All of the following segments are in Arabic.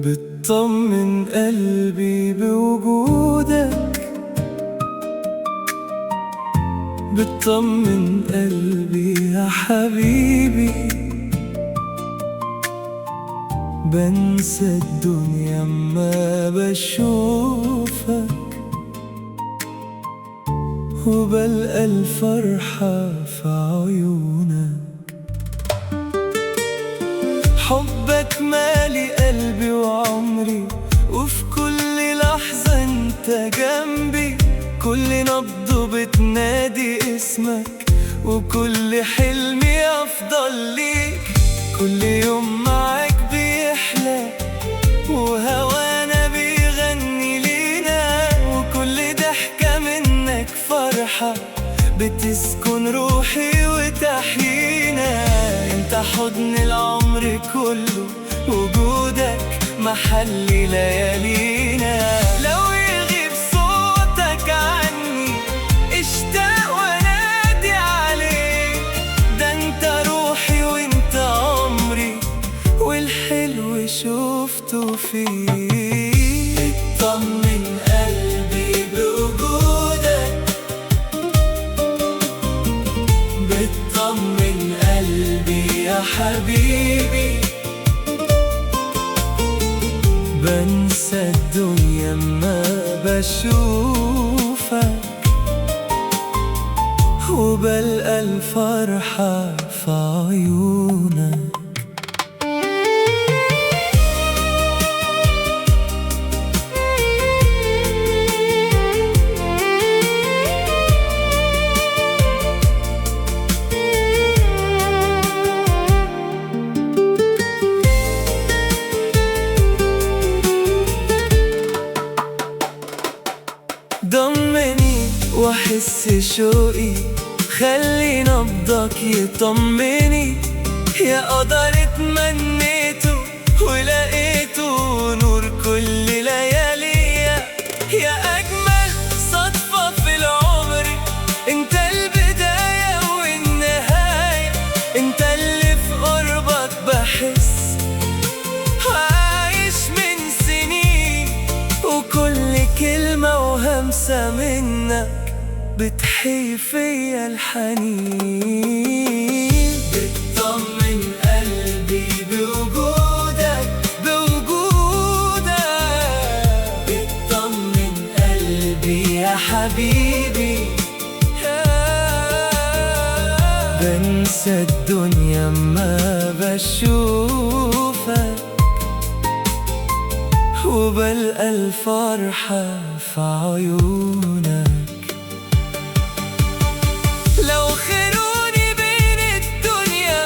بتطمن قلبي بوجودك، بتطمن قلبي يا حبيبي. بنسى الدنيا اما بشوفك، وبلقى الفرحة في عيونك. حبك مالي قلبي وعمري، وفي كل لحظة انت جنبي. كل نبضة بتنادي اسمك، وكل حلمي أفضل ليك. كل يوم معاك بيحلى، وهوانا بيغني لينا. وكل ضحكة منك فرحة، بتسكن روحي وتحيينا. انت حضن العمر كله، وجودك محل ليالينا. لو يغيب صوتك عني اشتاق وانادي عليك. ده انت روحي وانت عمري، والحلو شوفته فيك. اطمن قلبي بوجودك، بتطمن قلبي يا حبيبي. بنسى الدنيا ما بشوفك، وبلقى الفرحة في عيونك. ضمني واحس شوقي، خلي نبضك يطمني. يا قدر اتمنيته ولقيته، نور كل لياليا. يا أجمل صدفة في العمر، انت البداية والنهاية. انت اللي في قربك بحس عايش من سنين، وكل كلمة وهمسة منك بتحيي فيا الحنين. بتطمن قلبي بوجودك، بوجودك. بتطمن قلبي يا حبيبي. بنسى الدنيا ما بشوفك، وبلقى الفرحة في عيونك. لو خيروني بين الدنيا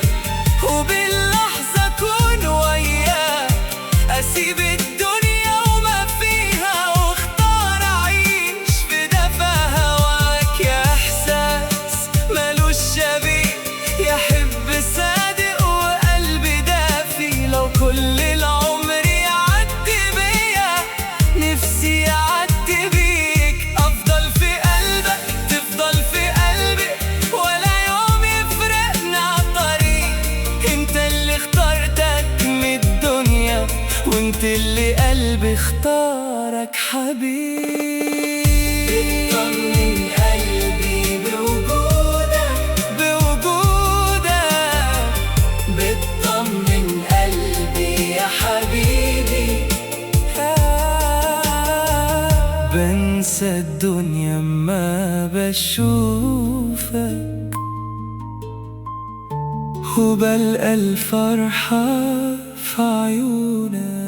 وبين لحظة أكون وياك، أسيب الدنيا وما فيها، واختار أعيش في دفا هواك. يا إحساس ملوش شبيه، يا حب صادق وقلبي دافي. لو كل العمر يعدي بيا، نفسي يعدي بيك. أفضل في قلبك، تفضل في قلبي، ولا يوم يفرقنا عالطريق. انت اللي اخترتك من الدنيا، وانت اللي قلبي اختارك حبيبي. بتطمن قلبي بوجودك، بوجودك. بتطمن قلبي يا حبيبي. بنسى الدنيا ما بشوفك، وبلقى الفرحة في عيونك.